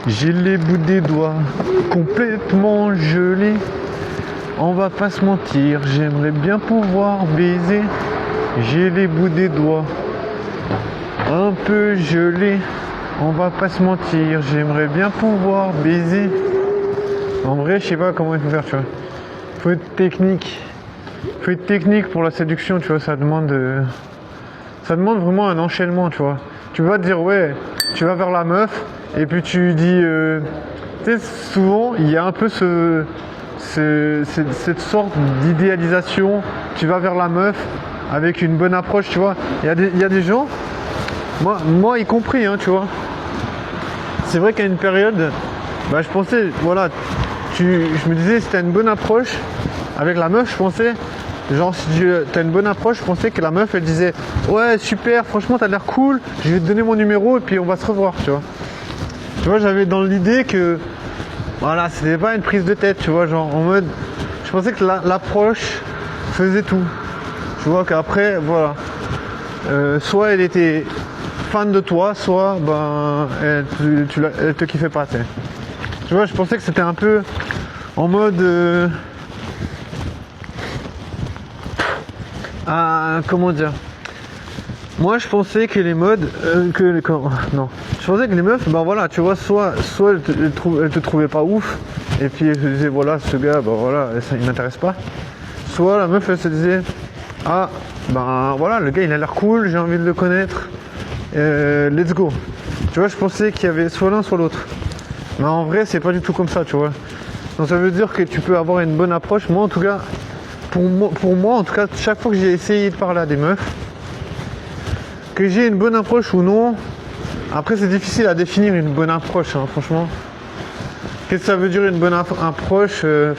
J'ai les bouts des doigts complètement gelés. On va pas se mentir, j'aimerais bien pouvoir baiser. J'ai les bouts des doigts un peu gelés. On va pas se mentir, j'aimerais bien pouvoir baiser. En vrai, je sais pas comment il faut faire, tu vois. Faut être technique. Faut être technique pour la séduction, tu vois. Ça demande vraiment un enchaînement, tu vois. Tu vas te dire, ouais, tu vas vers la meuf, et puis tu dis, tu sais, souvent, il y a un peu cette sorte d'idéalisation. Tu vas vers la meuf avec une bonne approche, tu vois. Il y a des gens, moi y compris, hein, tu vois. C'est vrai qu'à une période, bah, je pensais, voilà, je me disais, si t'as une bonne approche avec la meuf, je pensais, genre, si t'as une bonne approche, je pensais que la meuf, elle disait, ouais, super, franchement, t'as l'air cool, je vais te donner mon numéro et puis on va se revoir, tu vois. Tu vois, j'avais dans l'idée que, voilà, c'était pas une prise de tête, tu vois, genre, en mode, je pensais que l'approche faisait tout. Tu vois qu'après, voilà, soit elle était fan de toi, soit ben elle te kiffait pas, t'sais. Tu vois, je pensais que c'était un peu en mode comment dire, moi je pensais que les modes non, je pensais que les meufs, ben voilà, tu vois, soit elle te trouvait pas ouf et puis elle se disait, voilà, ce gars, ben voilà, ça, il m'intéresse pas, soit la meuf elle se disait, ah ben voilà, le gars il a l'air cool, j'ai envie de le connaître, let's go. Tu vois, je pensais qu'il y avait soit l'un soit l'autre. Mais en vrai, c'est pas du tout comme ça, tu vois. Donc ça veut dire que tu peux avoir une bonne approche. Moi, en tout cas, pour moi, en tout cas, chaque fois que j'ai essayé de parler à des meufs, que j'ai une bonne approche ou non, après c'est difficile à définir une bonne approche, hein, franchement. Qu'est-ce que ça veut dire une bonne approche je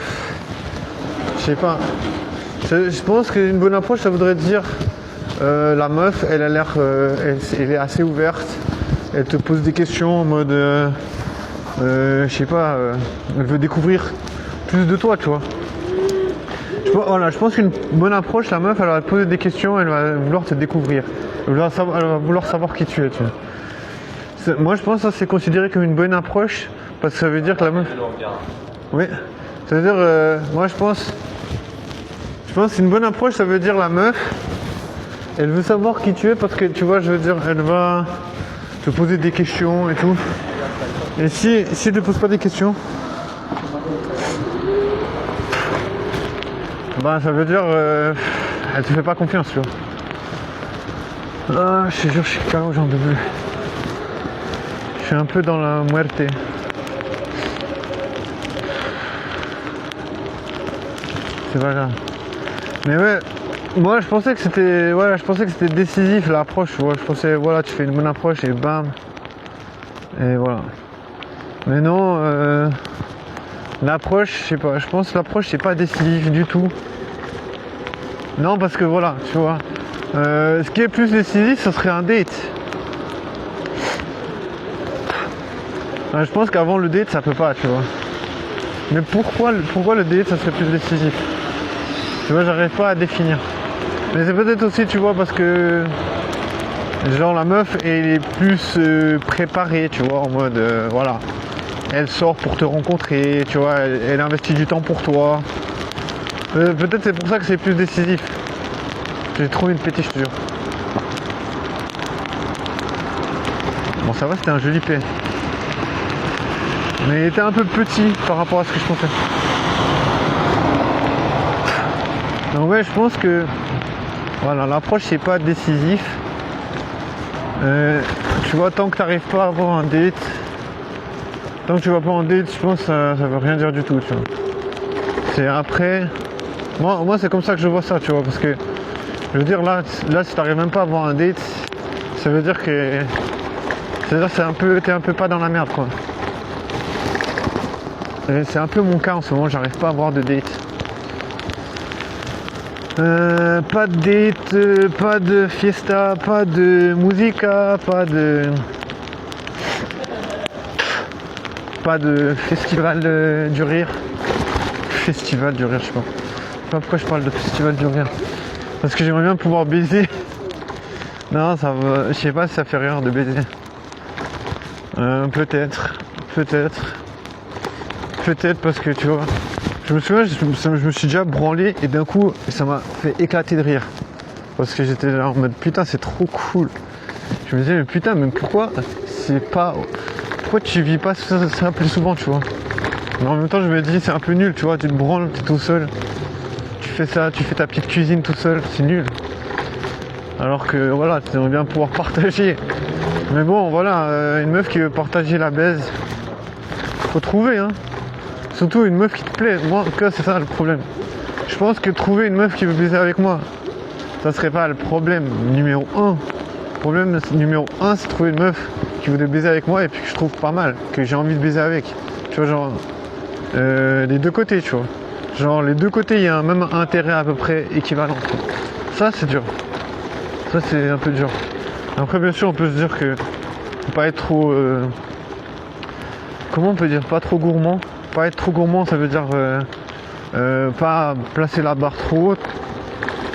sais pas. Je pense qu'une bonne approche, ça voudrait dire la meuf, elle a l'air, elle est assez ouverte. Elle te pose des questions en mode, je sais pas, elle veut découvrir plus de toi, tu vois. Je pense qu'une bonne approche, la meuf, elle va te poser des questions, elle va vouloir te découvrir. Elle va vouloir savoir qui tu es, tu vois. Moi, je pense que ça, c'est considéré comme une bonne approche, parce que ça veut dire que la meuf... Oui, ça veut dire, moi, je pense qu'une bonne approche, ça veut dire la meuf, elle veut savoir qui tu es, parce que, tu vois, je veux dire, elle va te poser des questions et tout. Et si elle te pose pas des questions, bah ça veut dire elle te fait pas confiance, tu vois. Ah, je te jure, je suis KO, j'en peux plus. Je suis un peu dans la muerte. C'est pas grave. Mais ouais, moi je pensais que c'était, voilà, je pensais que c'était décisif l'approche, tu vois. Je pensais, voilà, tu fais une bonne approche et bam, et voilà. Mais non, l'approche, je sais pas, je pense que l'approche c'est pas décisif du tout. Non, parce que voilà, tu vois, ce qui est plus décisif, ce serait un date. Je pense qu'avant le date, ça peut pas, tu vois. Mais pourquoi le date, ça serait plus décisif? Tu vois, j'arrive pas à définir. Mais c'est peut-être aussi, tu vois, parce que genre la meuf, elle est plus préparée, tu vois, en mode, voilà. Elle sort pour te rencontrer, tu vois, elle investit du temps pour toi. Peut-être c'est pour ça que c'est plus décisif. J'ai trouvé une pétiche, je te jure. Bon, ça va, c'était un joli P. Mais il était un peu petit par rapport à ce que je pensais. Donc ouais, je pense que voilà, l'approche c'est pas décisif. Tu vois, tant que tu n'arrives pas à avoir un date, tant que tu vas pas en date, je pense que ça veut rien dire du tout, tu vois. C'est après. Moi c'est comme ça que je vois ça, tu vois, parce que je veux dire là si t'arrives même pas à avoir un date, ça veut dire que t'es un peu pas dans la merde, quoi. C'est un peu mon cas en ce moment, j'arrive pas à avoir de date. Pas de date, pas de fiesta, pas de musica, pas de festival du rire. Festival du rire, je sais pas. Je sais pas pourquoi je parle de festival du rire. Parce que j'aimerais bien pouvoir baiser. Non, ça va. Je sais pas si ça fait rire de baiser. Peut-être. peut-être parce que tu vois, je me souviens, je me suis déjà branlé et d'un coup ça m'a fait éclater de rire parce que j'étais là en mode putain c'est trop cool. Je me disais mais putain mais pourquoi tu vis pas ça plus souvent, tu vois. Mais en même temps je me dis c'est un peu nul, tu vois, tu te branles, t'es tout seul, tu fais ça, tu fais ta petite cuisine tout seul, c'est nul. Alors que voilà, tu aimerais bien pouvoir partager. Mais bon voilà, une meuf qui veut partager la baise, faut trouver hein. Surtout une meuf qui te plaît. Moi en tout cas c'est ça le problème. Je pense que trouver une meuf qui veut baiser avec moi, ça serait pas le problème numéro 1. Le problème numéro 1 c'est trouver une meuf qui veut baiser avec moi et puis que je trouve pas mal, que j'ai envie de baiser avec. Tu vois genre les deux côtés, tu vois. Genre les deux côtés il y a un même intérêt à peu près équivalent. Ça c'est dur. Ça c'est un peu dur. Après bien sûr on peut se dire que faut pas être trop comment on peut dire, pas trop gourmand. Pas être trop gourmand, ça veut dire pas placer la barre trop haute.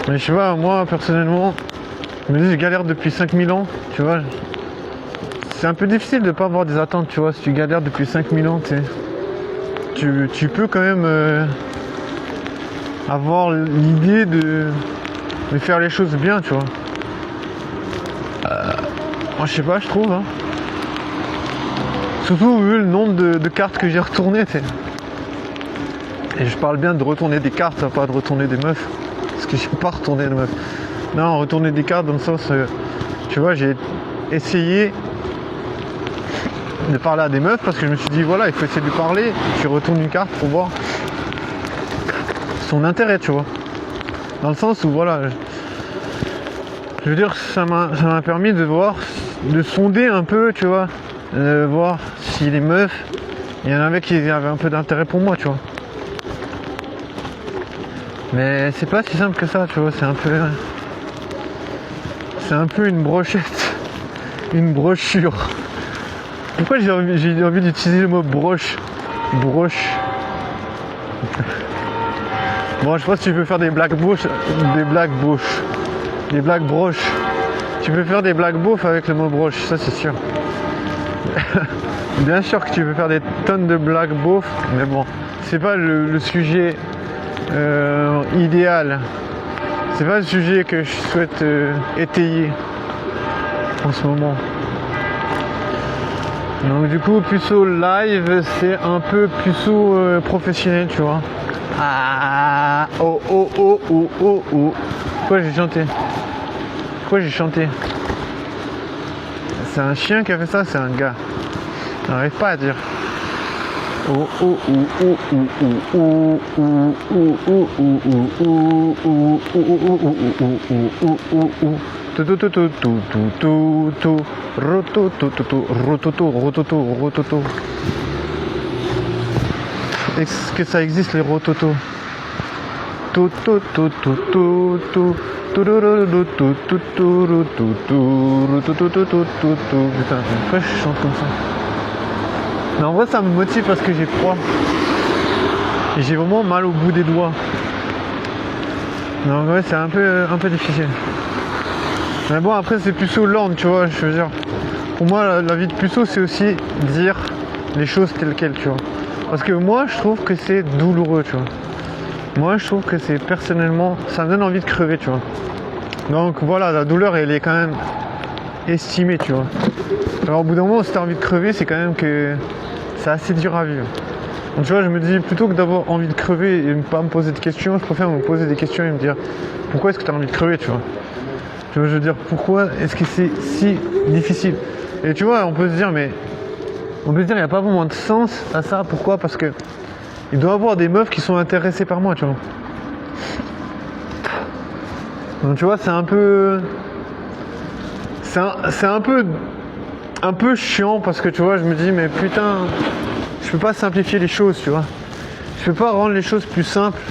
Mais je sais pas, moi personnellement, je me dis je galère depuis 5000 ans, tu vois. C'est un peu difficile de pas avoir des attentes, tu vois. Si tu galères depuis 5000 ans, tu peux quand même avoir l'idée de faire les choses bien, tu vois. Moi je sais pas, je trouve. Hein. Surtout vu le nombre de cartes que j'ai retournées, tu sais. Et je parle bien de retourner des cartes, pas de retourner des meufs. Parce que j'ai pas retourné de meufs. Non, retourner des cartes dans le sens, tu vois, j'ai essayé de parler à des meufs parce que je me suis dit, voilà, il faut essayer de lui parler. Tu retournes une carte pour voir son intérêt, tu vois. Dans le sens où, voilà, je veux dire, ça m'a permis de voir, de sonder un peu, tu vois. Voir si les meufs, il y en avait qui avaient un peu d'intérêt pour moi, tu vois. Mais c'est pas si simple que ça, tu vois, c'est un peu une brochette, une brochure. Pourquoi j'ai envie d'utiliser le mot broche? Broche. Bon, je pense que tu peux faire des blagues broches. Tu peux faire des blagues beaufs avec le mot broche, ça c'est sûr. Bien sûr que tu peux faire des tonnes de blagues beaufs, mais bon, c'est pas le sujet idéal. C'est pas le sujet que je souhaite étayer en ce moment. Donc du coup, puceau live, c'est un peu puceau professionnel, tu vois. Ah, oh, oh, oh, oh, oh, oh. Pourquoi j'ai chanté? C'est un chien qui a fait ça, c'est un gars. J'arrive pas à dire. Oh oh oh oh oh oh oh oh oh oh oh oh oh oh rototo. Est-ce que ça existe les rototos? Putain, pourquoi je chante comme ça? Mais en vrai ça me motive parce que j'ai froid. Et j'ai vraiment mal au bout des doigts. Donc ouais c'est un peu difficile. Mais bon après c'est puceau lord, tu vois, je veux dire. Pour moi la vie de puceau c'est aussi dire les choses telles quelles, tu vois. Parce que moi je trouve que c'est douloureux, tu vois. Moi je trouve que c'est personnellement, ça me donne envie de crever, tu vois. Donc voilà, la douleur elle est quand même estimée, tu vois. Alors au bout d'un moment si t'as envie de crever, c'est quand même que c'est assez dur à vivre. Donc tu vois, je me dis plutôt que d'avoir envie de crever et ne pas me poser de questions, je préfère me poser des questions et me dire pourquoi est-ce que tu as envie de crever, tu vois. Je veux dire pourquoi est-ce que c'est si difficile. Et tu vois, on peut se dire il n'y a pas vraiment de sens à ça. Pourquoi? Parce que il doit y avoir des meufs qui sont intéressées par moi, tu vois. Donc tu vois, c'est un peu un peu chiant parce que tu vois, je me dis mais putain, je peux pas simplifier les choses, tu vois. Je peux pas rendre les choses plus simples.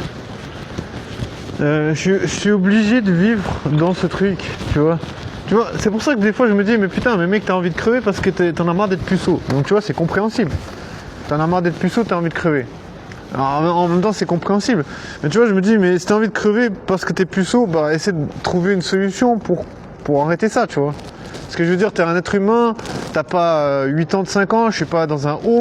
Je suis obligé de vivre dans ce truc, tu vois. Tu vois, c'est pour ça que des fois je me dis mais putain, mais mec, t'as envie de crever parce que t'en as marre d'être puceau. Donc tu vois, c'est compréhensible. T'en as marre d'être puceau, t'as envie de crever. Alors, en même temps, c'est compréhensible. Mais tu vois, je me dis mais si t'as envie de crever parce que t'es puceau, bah essaie de trouver une solution pour arrêter ça, tu vois. Parce que je veux dire, t'es un être humain, t'as pas 85 ans, je suis pas dans un haut.